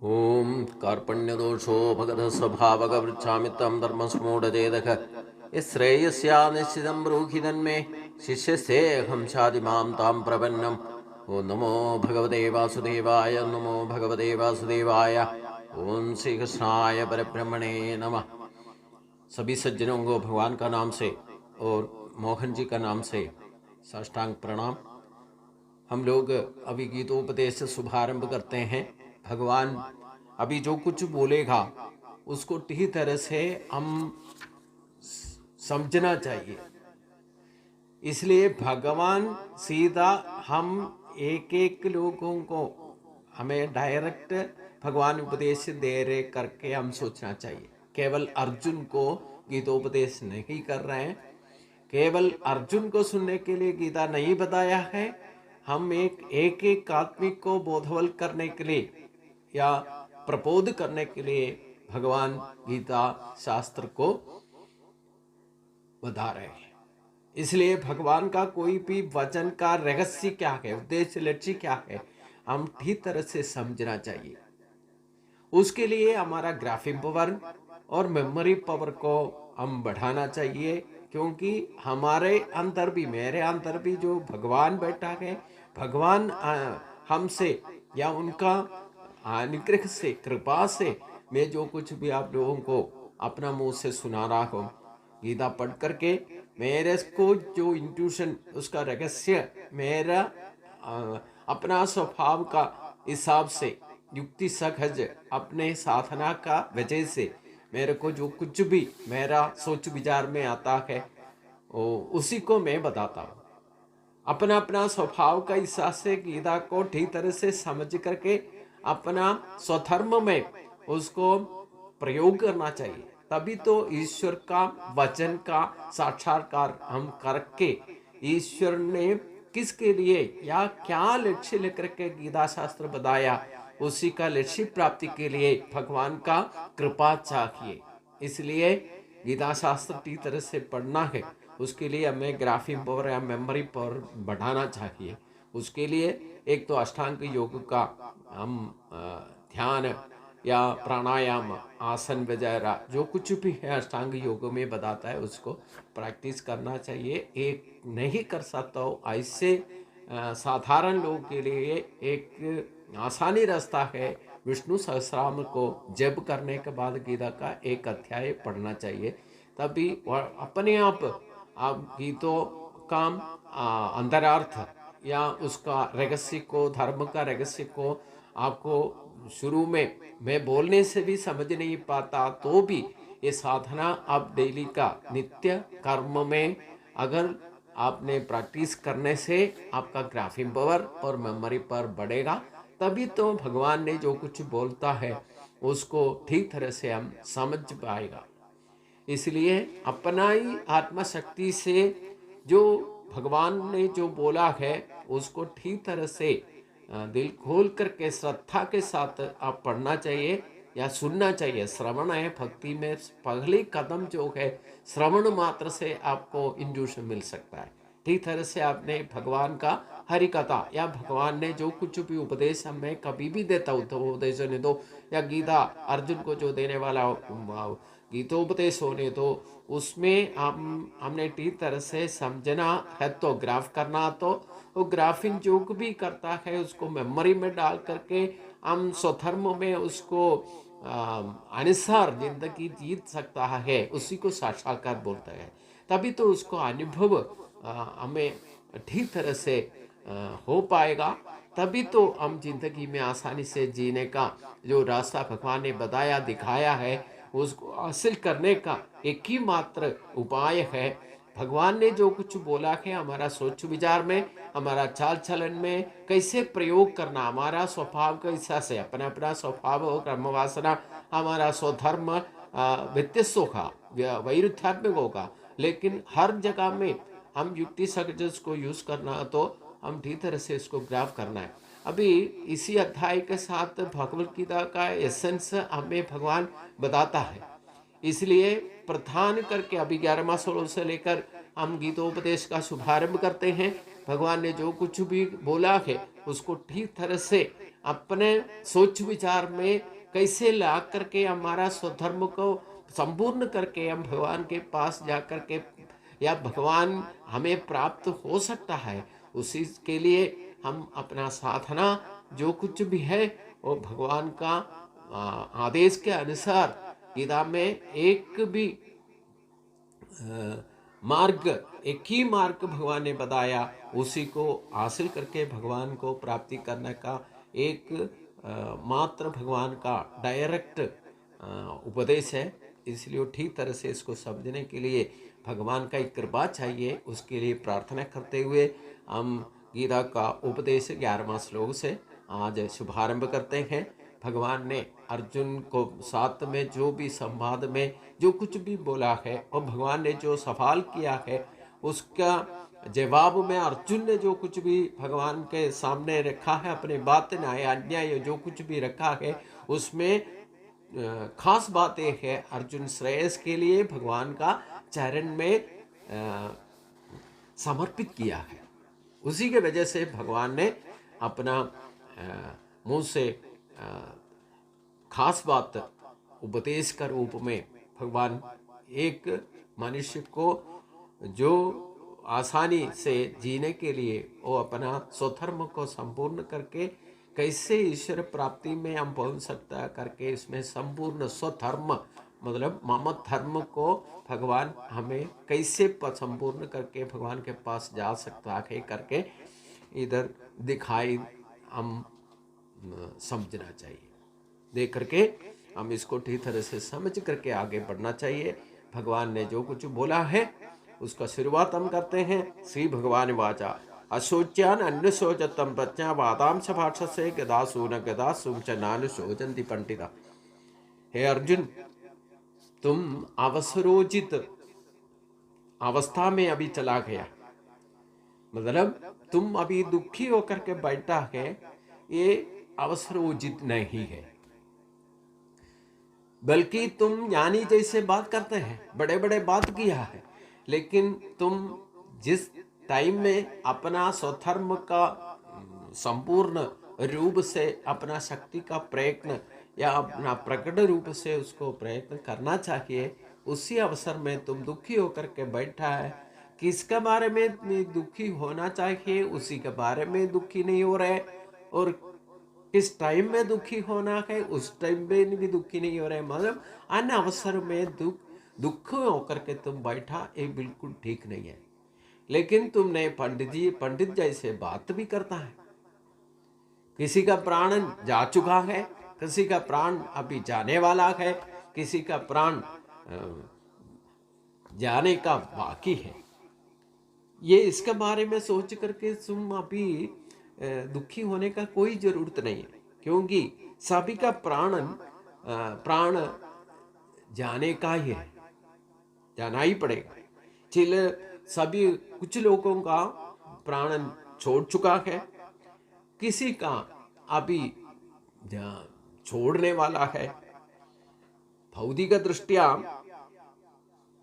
ओम कार्पण्यदोषो भगतः स्वभावगवृच्छामित्तं धर्मस्मूढचेदः यश्रेयस्या निश्चितं ब्रूहि तन्मे शिष्यस्तेऽहं शाधिमां तां प्रपन्नम्। ओं नमो भगवते वासुदेवाय, नमो भगवते वासुदेवाय। ओम श्री कृष्णाय परब्रह्मणे नमः। सभी सज्जनों को भगवान का नाम से और मोहन जी का नाम से साष्टांग प्रणाम। हम लोग अभी गीतोपदेश शुभारंभ करते हैं। भगवान अभी जो कुछ बोलेगा उसको ठीक तरह से हम समझना चाहिए। इसलिए भगवान सीधा हम एक एक लोगों को हमें डायरेक्ट भगवान उपदेश दे रहे करके हम सोचना चाहिए। केवल अर्जुन को गीतोपदेश नहीं कर रहे हैं, केवल अर्जुन को सुनने के लिए गीता नहीं बताया है। हम एक आत्मिक को बोधवल करने के लिए या प्रबोध करने के लिए भगवान गीता शास्त्र को बता रहे हैं। इसलिए भगवान का कोई भी वचन का रहस्य क्या है, उद्देश्य लक्ष्य क्या है, हम ठीक तरह से समझना चाहिए। उसके लिए हमारा ग्राफिक पावर और मेमोरी पावर को हम बढ़ाना चाहिए, क्योंकि हमारे अंदर भी, मेरे अंदर भी जो भगवान बैठा है, भगवान हमसे या उनका अनुग्रह से, कृपा से मैं जो कुछ भी आप लोगों को अपना मुंह से सुना रहा हूँ, गीता पढ़ करके मेरे को जो इंट्यूशन, उसका रहस्य मेरा अपना स्वभाव का हिसाब से, युक्ति सहज अपने साधना का वजह से मेरे को जो कुछ भी मेरा सोच विचार में आता है उसी को मैं बताता हूँ। अपना अपना स्वभाव का हिसाब से गीता को ठीक तरह से समझ करके अपना स्वधर्म में उसको प्रयोग करना चाहिए। तभी तो ईश्वर का वचन का साक्षात्कार हम करके ईश्वर ने किसके लिए या क्या लक्ष्य लेकर के गीता शास्त्र बताया, उसी का लक्ष्य प्राप्ति के लिए भगवान का कृपा चाहिए। इसलिए गीता शास्त्र ठीक तरह से पढ़ना है, उसके लिए हमें ग्राफिक पावर या मेमोरी पावर बढ़ाना चाहिए। उसके लिए एक तो अष्टांग योग का हम ध्यान या प्राणायाम, आसन वगैरह जो कुछ भी है अष्टांग योग में बताता है, उसको प्रैक्टिस करना चाहिए। एक नहीं कर सकता हो ऐसे साधारण लोगों के लिए एक आसानी रास्ता है, विष्णु सहस्रनाम को जप करने के बाद गीता का एक अध्याय पढ़ना चाहिए। तभी अपने आप गीतों का अंतरार्थ या उसका रहस्य को, धर्म का रहस्य को आपको शुरू में मैं बोलने से भी समझ नहीं पाता, तो भी ये साधना आप डेली का नित्य कर्म में अगर आपने प्रैक्टिस करने से आपका ग्राफिक पावर और मेमोरी पावर बढ़ेगा। तभी तो भगवान ने जो कुछ बोलता है उसको ठीक तरह से हम समझ पाएगा। इसलिए अपना ही आत्मशक्ति से जो भगवान ने जो बोला है उसको ठीक तरह से दिल खोल करके श्रद्धा के साथ आप पढ़ना चाहिए या सुनना चाहिए। श्रवण है भक्ति में पहली कदम जो है, श्रवण मात्र से आपको इंड्यूशन मिल सकता है। ठीक तरह से आपने भगवान का हरि कथा या भगवान ने जो कुछ भी उपदेश हमें कभी भी देता हो तो उपदेश होने दो, या गीता अर्जुन को जो देने वाला गीतोपदेश होने दो, उसमें हमने ठीक तरह से समझना है। तो ग्राफ करना तो वो ग्राफिंग जो भी करता है उसको मेमोरी में डाल करके हम स्वधर्म में उसको अनुसार जिंदगी जीत सकता है, उसी को साक्षात्कार बोलता है। तभी तो उसको अनुभव हमें ठीक तरह से हो पाएगा। तभी तो हम जिंदगी में आसानी से जीने का जो रास्ता भगवान ने बताया, दिखाया है, उसको हासिल करने का एक ही मात्र उपाय है। भगवान ने जो कुछ बोला है हमारा सोच विचार में, हमारा चाल चलन में कैसे प्रयोग करना, हमारा स्वभाव के हिसाब से, अपना अपना स्वभाव और कर्म वासना, हमारा स्वधर्म व्यत्यस्त होगा, वैरुध्यात्मक होगा, लेकिन हर जगह में हम युक्ति सक्सेस को यूज करना, तो हम ठीक तरह से इसको ग्राफ करना है। अभी इसी अध्याय के साथ भगवत गीता का एसेंस हमें भगवान बताता है। इसलिए प्रधान करके अभी 11वां श्लोक से लेकर हम गीतोपदेश का शुभारंभ करते हैं। भगवान ने जो कुछ भी बोला है उसको ठीक तरह से अपने सोच विचार में कैसे ला करके हमारा स्वधर्म को संपूर्ण करके हम भगवान के पास जा करके या भगवान हमें प्राप्त हो सकता है, उसी के लिए हम अपना साधना जो कुछ भी है वो भगवान का आदेश के अनुसार गीता में एक भी मार्ग, एक ही मार्ग भगवान ने बताया, उसी को हासिल करके भगवान को प्राप्ति करने का एक मात्र भगवान का डायरेक्ट उपदेश है। इसलिए ठीक तरह से इसको समझने के लिए भगवान का एक कृपा चाहिए। उसके लिए प्रार्थना करते हुए हम गीता का उपदेश 11वां श्लोक से आज शुभारंभ करते हैं। भगवान ने अर्जुन को साथ में जो भी संवाद में जो कुछ भी बोला है और भगवान ने जो सवाल किया है उसका जवाब में अर्जुन ने जो कुछ भी भगवान के सामने रखा है, अपने बात न्याय अन्याय जो कुछ भी रखा है, उसमें खास बात यह है अर्जुन श्रेयस के लिए भगवान का चरण में समर्पित किया है। उसी के वजह से भगवान ने अपना मुंह से खास बात उपदेश का रूप में भगवान एक मनुष्य को जो आसानी से जीने के लिए वो अपना स्वधर्म को संपूर्ण करके कैसे ईश्वर प्राप्ति में हम पहुंच सकता करके इसमें संपूर्ण स्वधर्म मतलब मम धर्म को भगवान हमें कैसे संपूर्ण करके भगवान के पास जा सकता है करके इधर दिखाई हम समझना चाहिए। देख करके हम इसको ठीक तरह से समझ करके आगे बढ़ना चाहिए। भगवान ने जो कुछ बोला है उसका शुरुआत हम करते हैं। श्री भगवान वाचा अशोच्यान अन्य शोचतम प्रज्ञा वादांश भाषसे गदासु न गदासु च नानु शोचन्ति पंडिता। हे अर्जुन, तुम अवसरोचित अवस्था में अभी चला गया, मतलब तुम अभी दुखी होकर के बैठा है, ये अवसरोचित नहीं है, बल्कि तुम ज्ञानी जैसे बात करते हैं, बड़े बड़े बात किया है, लेकिन तुम जिस टाइम में अपना स्वधर्म का संपूर्ण रूप से अपना शक्ति का प्रयत्न या अपना प्रकट रूप से उसको प्रयत्न करना चाहिए, उसी अवसर में तुम दुखी होकर के बैठा है। किसके बारे में दुखी होना चाहिए उसी के बारे में दुखी नहीं हो रहे, और किस टाइम में दुखी होना है उस टाइम में भी दुखी नहीं हो रहे, मतलब अन्य अवसर में दुख होकर के तुम बैठा, ये बिल्कुल ठीक नहीं है। लेकिन तुमने पंडित जैसे बात भी करता है। किसी का प्राण जा चुका है, किसी का प्राण अभी जाने वाला है, किसी का प्राण जाने का बाकी है। ये इसके बारे में सोच करके तुम अभी दुखी होने का कोई जरूरत नहीं है, क्योंकि सभी का प्राण जाने का ही है, जाना ही पड़ेगा। सभी कुछ लोगों का प्राण छोड़ चुका है, किसी का अभी छोड़ने वाला है। भौतिक दृष्टिया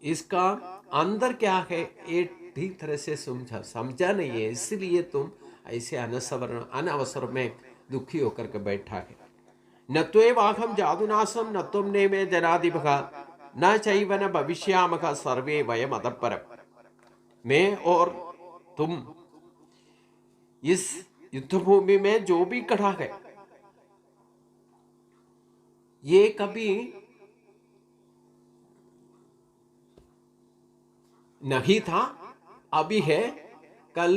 इसका अंदर क्या है ये ठीक तरह से समझा नहीं है, इसलिए तुम ऐसे अनवसर में दुखी होकर के बैठा है। न त्वेवाहम जादुनासम न तुम ने में जनाधिपः न चैव न भविष्यामः सर्वे वयम अतः परम्। मैं और तुम इस युद्ध भूमि में जो भी खड़ा है, ये कभी नहीं था, अभी है, कल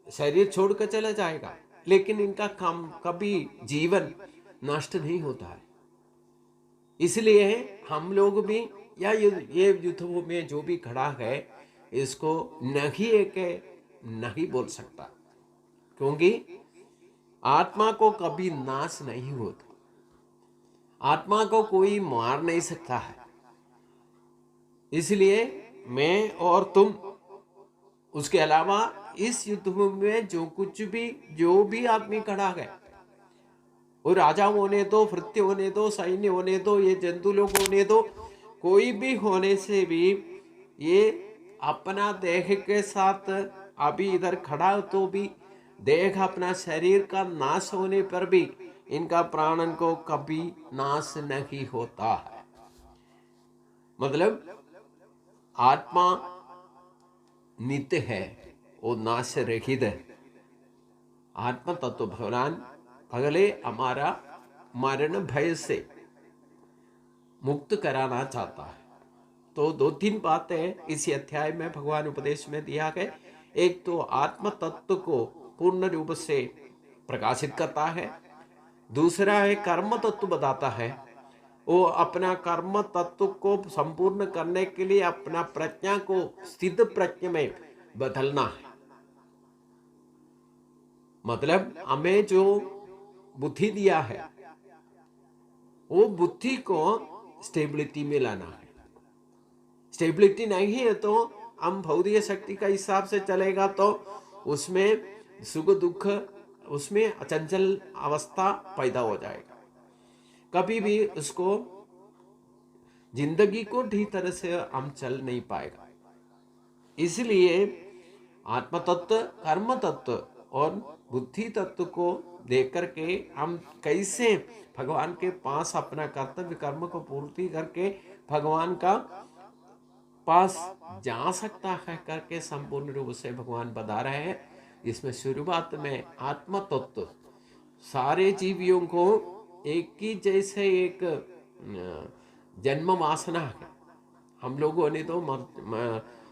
शरीर छोड़कर चला जाएगा, लेकिन इनका काम कभी जीवन नष्ट नहीं होता है। इसलिए हम लोग भी या ये युद्ध में जो भी खड़ा है इसको नहीं बोल सकता, क्योंकि आत्मा को कभी नाश नहीं होता, आत्मा को कोई मार नहीं सकता है। इसलिए मैं और तुम, उसके अलावा इस युद्ध में जो भी आदमी खड़ा है, वो राजा होने दो, भृत्य होने दो, सैन्य होने दो, ये जंतु लोग होने दो, कोई भी होने से भी ये अपना देह के साथ अभी इधर खड़ा तो भी देह अपना शरीर का नाश होने पर भी इनका प्राणन को कभी नाश नहीं होता है। मतलब आत्मा नित्य है, वो नाश रहित है। आत्मा तत्व भगवान पहले हमारा मरण भय से मुक्त कराना चाहता है। तो 2-3 बातें इसी अध्याय में भगवान उपदेश में दिया गया। एक तो आत्म तत्व को पूर्ण रूप से प्रकाशित करता है। दूसरा है कर्म तत्व बताता है। वो अपना कर्म तत्व को संपूर्ण करने के लिए अपना प्रज्ञा को स्थित प्रज्ञ में बदलना है। मतलब हमें जो बुद्धि दिया है वो बुद्धि को स्टेबिलिटी में लाना है। स्टेबिलिटी नहीं है तो हम भौतिक शक्ति का हिसाब से चलेगा तो उसमें सुख दुख, उसमें अचंचल अवस्था पैदा हो जाएगा। कभी भी उसको जिंदगी को ठीक तरह से हम चल नहीं पाएगा। इसलिए आत्म तत्व, कर्म तत्व और बुद्धि तत्व को देख करके हम कैसे भगवान के पास अपना कर्तव्य कर्म को पूर्ति करके भगवान का पास जा सकता है करके संपूर्ण रूप से भगवान बता रहे हैं। इसमें शुरुआत में आत्म तत्व सारे जीवियों को एक ही जैसे एक जन्म वासना है। हम लोगों ने तो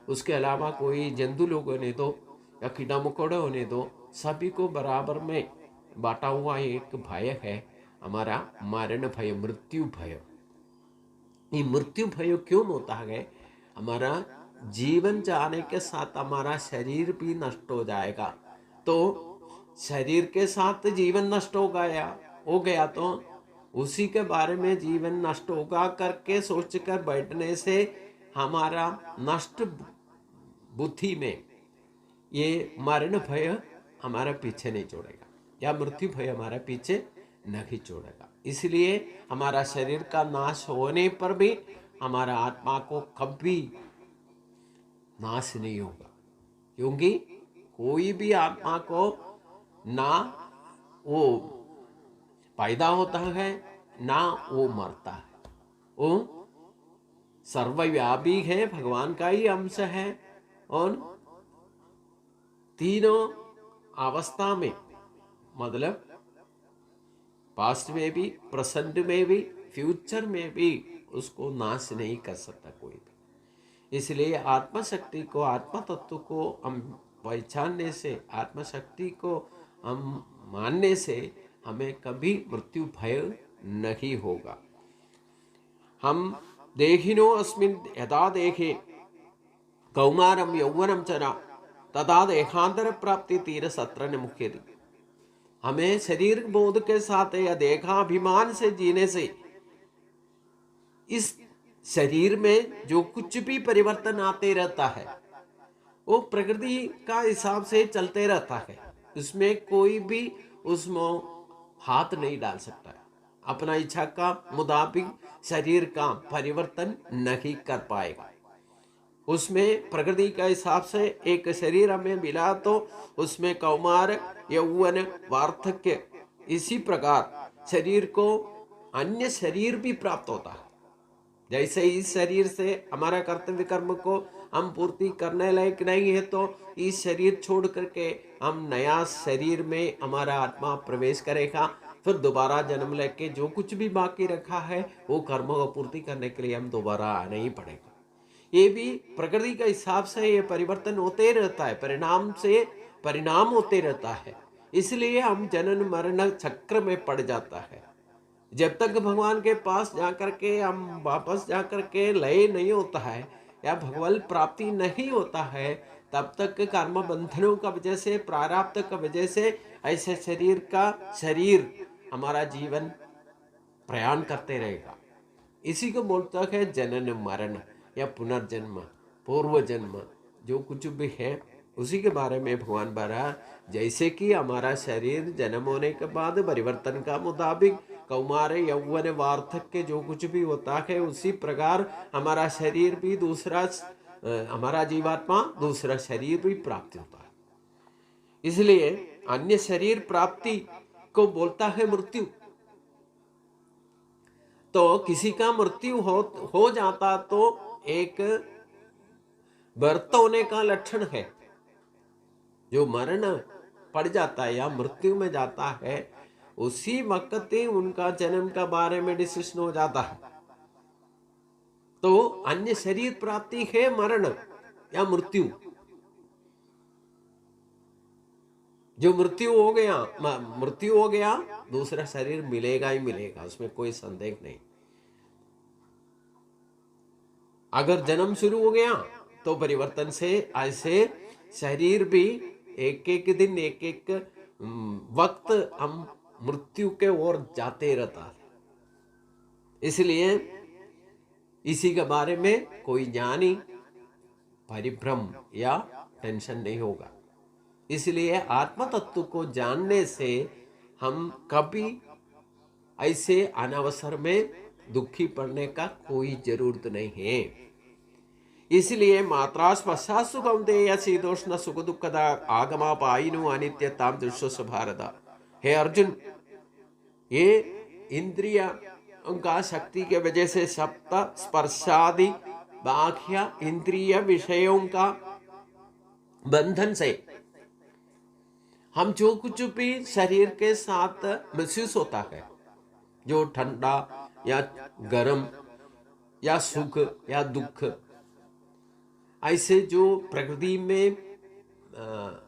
उसके अलावा कोई जंतु लोगों ने तो या कीड़ा मकोड़ों ने तो सभी को बराबर में बांटा हुआ एक भय है, हमारा मरण भय, मृत्यु भय। ये मृत्यु भय क्यों होता है? हमारा जीवन जाने के साथ हमारा शरीर भी नष्ट हो जाएगा। तो शरीर के साथ जीवन नष्ट हो गया तो उसी के बारे में जीवन नष्ट होगा करके सोचकर बैठने से हमारा नष्ट बुद्धि में ये मरण भय हमारा पीछे नहीं छोड़ेगा या मृत्यु भय हमारा पीछे नहीं छोड़ेगा। इसलिए हमारा शरीर का नाश होने पर भी हमारा आत्मा को कभी नाश नहीं होगा, क्योंकि कोई भी आत्मा को ना वो पैदा होता है ना वो मरता है। वो सर्वव्यापी है, भगवान का ही अंश है और तीनों अवस्था में, मतलब पास्ट में भी, प्रेजेंट में भी, फ्यूचर में भी उसको नाश नहीं कर सकता कोई भी। इसलिए आत्मशक्ति को, आत्मा तत्व को हम पहचानने से, आत्मशक्ति को हम मानने से हमें कभी मृत्यु भय नहीं होगा। हम देहिनो अस्मिन् यदा देहे कौमारम यौवनम चरा तदा देहांतर प्राप्ति तीर सत्र ने मुख्य। हमें शरीर बोध के साथ या देहाभिमान से जीने से इस शरीर में जो कुछ भी परिवर्तन आते रहता है वो प्रकृति का हिसाब से चलते रहता है। उसमें कोई भी उसमें हाथ नहीं डाल सकता है, अपना इच्छा का मुताबिक शरीर का परिवर्तन नहीं कर पाएगा। उसमें प्रकृति के हिसाब से एक शरीर हमें मिला तो उसमें कौमार, यौवन, वार्धक्य, इसी प्रकार शरीर को अन्य शरीर भी प्राप्त होता है। जैसे इस शरीर से हमारा कर्तव्य कर्म को हम पूर्ति करने लायक नहीं है तो इस शरीर छोड़ करके हम नया शरीर में हमारा आत्मा प्रवेश करेगा। फिर दोबारा जन्म लेके जो कुछ भी बाकी रखा है वो कर्म को पूर्ति करने के लिए हम दोबारा आना ही पड़ेगा। ये भी प्रकृति के हिसाब से ये परिवर्तन होते रहता है, परिणाम से परिणाम होते रहता है। इसलिए हम जनन मरण चक्र में पड़ जाता है। जब तक भगवान के पास जाकर के हम वापस जाकर के लय नहीं होता है या भगवत प्राप्ति नहीं होता है, तब तक कर्म बंधनों का वजह से, प्रारब्ध का वजह से ऐसे शरीर हमारा जीवन प्रयाण करते रहेगा। इसी को बोलता है जनन मरण या पुनर्जन्म, पूर्व जन्म, जो कुछ भी है उसी के बारे में भगवान बता। जैसे कि हमारा शरीर जन्म होने के बाद परिवर्तन का मुताबिक कौमार, यौवन, वार्धक्य जो कुछ भी होता है उसी प्रकार हमारा शरीर भी दूसरा, हमारा जीवात्मा दूसरा शरीर भी प्राप्त होता है। इसलिए अन्य शरीर प्राप्ति को बोलता है मृत्यु। तो किसी का मृत्यु हो जाता तो एक व्यर्थ होने का लक्षण है। जो मरण पड़ जाता है या मृत्यु में जाता है, उसी वक्त ही उनका जन्म का बारे में डिसीजन हो जाता है। तो अन्य शरीर प्राप्ति है मरण या मृत्यु। जो मृत्यु हो गया, दूसरा शरीर मिलेगा ही मिलेगा, उसमें कोई संदेह नहीं। अगर जन्म शुरू हो गया तो परिवर्तन से ऐसे शरीर भी एक एक दिन एक एक वक्त हम मृत्यु के ओर जाते रहता है। इसलिए इसी के बारे में कोई ज्ञानी परिभ्रम या टेंशन नहीं होगा। इसलिए आत्म तत्व को जानने से हम कभी ऐसे अनावसर में दुखी पड़ने का कोई जरूरत नहीं है। इसलिए मात्रा स्पर्शा सुखम देय शीतोष्ण सुख दुखदा आगमा पाइनु अनित्यताम दृश्य भारत। हे अर्जुन, ये इंद्रिय उनका शक्ति के वजह से सप्त स्पर्शादि बाह्य इंद्रिय विषयों का बंधन से हम जो कुछ भी शरीर के साथ महसूस होता है, जो ठंडा या गर्म या सुख या दुख, ऐसे जो प्रकृति में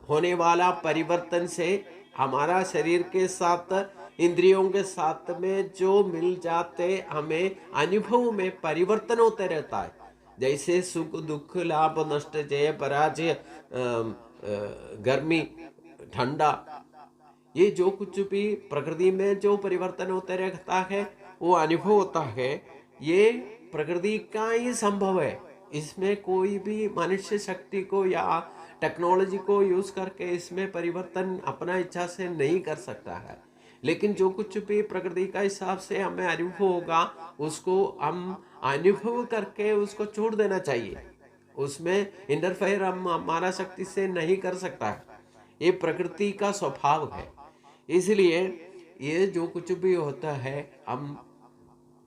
होने वाला परिवर्तन से हमारा शरीर के साथ इंद्रियों के साथ में जो मिल जाते, हमें अनुभव में परिवर्तन होते रहता है। जैसे सुख दुख लाभ नष्ट जय पराजय गर्मी ठंडा, ये जो कुछ भी प्रकृति में जो परिवर्तन होते रहता है वो अनुभव होता है। ये प्रकृति का ही संभव है। इसमें कोई भी मनुष्य शक्ति को या टेक्नोलॉजी को यूज करके इसमें परिवर्तन अपना इच्छा से नहीं कर सकता है। लेकिन जो कुछ भी प्रकृति का हिसाब से हमें अनुभव होगा, उसको हम अनुभव करके उसको छोड़ देना चाहिए। उसमें इंटरफेयर हम हमारा शक्ति से नहीं कर सकता है, ये प्रकृति का स्वभाव है। इसलिए ये जो कुछ भी होता है हम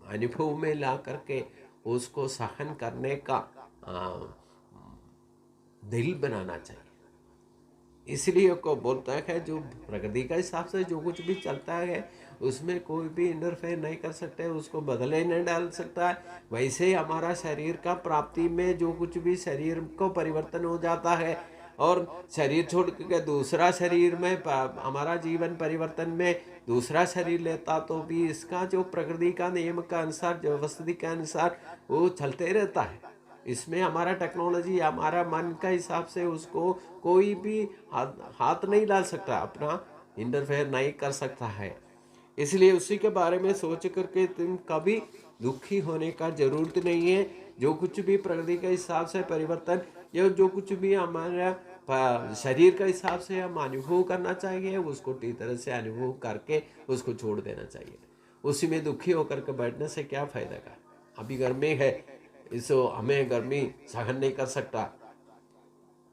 अनुभव में ला करके उसको सहन करने का दिल बनाना चाहिए। इसलिए को बोलता है जो प्रकृति का हिसाब से जो कुछ भी चलता है उसमें कोई भी इंटरफेयर नहीं कर सकते, उसको बदले नहीं डाल सकता है। वैसे हमारा शरीर का प्राप्ति में जो कुछ भी शरीर को परिवर्तन हो जाता है और शरीर छोड़ के दूसरा शरीर में हमारा जीवन परिवर्तन में दूसरा शरीर लेता, तो भी इसका जो प्रकृति का नियम का अनुसार जो व्यवस्थिति के अनुसार वो चलते रहता है। इसमें हमारा टेक्नोलॉजी हमारा मन का हिसाब से उसको कोई भी हाथ नहीं डाल सकता, अपना इंटरफेयर नहीं कर सकता है। इसलिए उसी के बारे में सोच करके तुम कभी दुखी होने का जरूरत नहीं है। जो कुछ भी प्रकृति के हिसाब से परिवर्तन या जो कुछ भी हमारा शरीर का हिसाब से हम अनुभव करना चाहिए, उसको ठीक तरह से अनुभव करके उसको छोड़ देना चाहिए। उसी में दुखी होकर के बैठने से क्या फायदा का। अभी गर्मी है, इसो हमें गर्मी सहन नहीं कर सकता,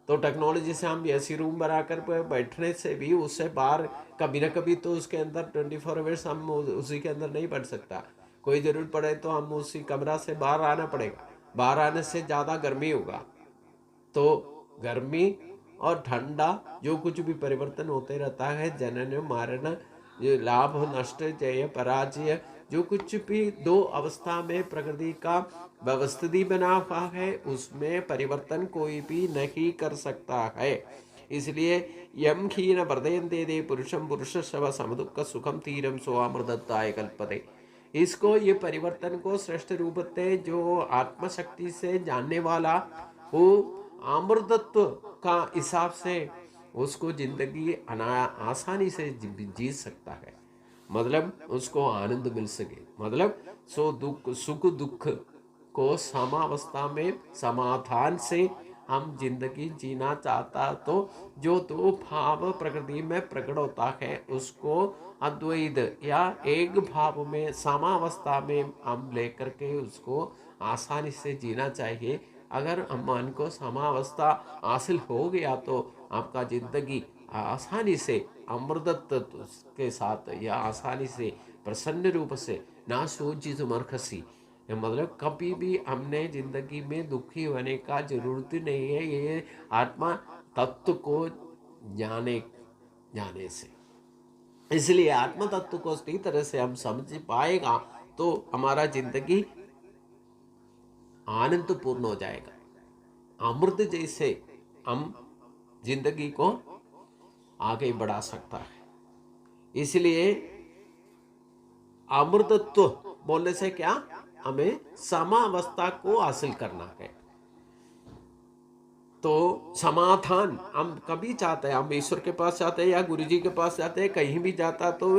तो टेक्नोलॉजी से हम ऐसी रूम बनाकर बैठने से भी उससे बाहर कभी ना कभी तो उसके अंदर 24 आवर्स हम उसी के अंदर नहीं बैठ सकता। कोई जरूरत पड़े तो हम उसी कमरा से बाहर आना पड़ेगा। बाहर आने से ज़्यादा गर्मी होगा, तो गर्मी और ठंडा जो कुछ भी परिवर्तन होते रहता है, जनन मरण लाभ नष्ट जय पराजय, जो कुछ भी दो अवस्था में प्रकृति का व्यवस्थिति बना हुआ है, उसमें परिवर्तन कोई भी नहीं कर सकता है। इसलिए यम खीन वर्धयन्ते दे पुरुषम पुरुष शव समदुख सुखम तीरम स्वामृतत्वाय कल्पते। इसको ये परिवर्तन को श्रेष्ठ रूप से जो आत्मशक्ति से जानने वाला वो अमृतत्व का हिसाब से उसको जिंदगी आसानी से जी सकता है। मतलब उसको आनंद मिल सके, मतलब सुख दुख को समावस्था में समाधान से हम जिंदगी जीना चाहता, तो जो दो भाव प्रकृति में प्रकट होता है उसको अद्वैत या एक भाव में समावस्था में हम लेकर के उसको आसानी से जीना चाहिए। अगर मन को समावस्था हासिल हो गया तो आपका जिंदगी आसानी से अमृतत्व के साथ या आसानी से प्रसन्न रूप से ना सोची तुमरखसी, मतलब कभी भी हमने जिंदगी में दुखी होने का जरूरत नहीं है, ये आत्मा तत्व को जाने जाने से। इसलिए आत्म तत्व को सही तरह से हम समझ पाएगा तो हमारा जिंदगी आनंद पूर्ण हो जाएगा। अमृत जैसे हम जिंदगी को आगे बढ़ा सकता है। इसलिए अमृतत्व बोलने से क्या, हमें समावस्था को हासिल करना है। तो समाधान हम कभी चाहते हैं, हम ईश्वर के पास जाते हैं या गुरु जी के पास जाते हैं, कहीं भी जाता तो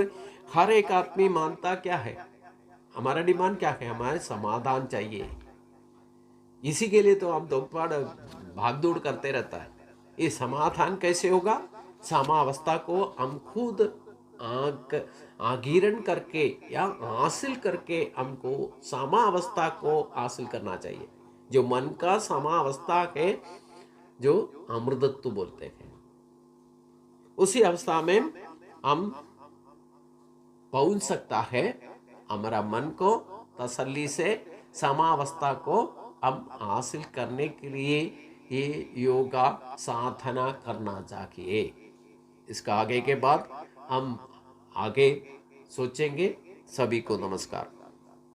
हर एक आदमी मानता क्या है, हमारा डिमांड क्या है, हमारे समाधान चाहिए। इसी के लिए तो हम दोपहर भाग दौड़ करते रहता है। ये समाधान कैसे होगा, समावस्था को हम खुद आगिरण करके या हासिल करके हमको समावस्था को हासिल करना चाहिए। जो मन का समावस्था है, जो अमृतत्व बोलते हैं, उसी अवस्था में हम पहुंच सकता है। हमारा मन को तसल्ली से समावस्था को हम हासिल करने के लिए ये योगा साधना करना चाहिए। इसका आगे के बाद हम आगे सोचेंगे। सभी को नमस्कार।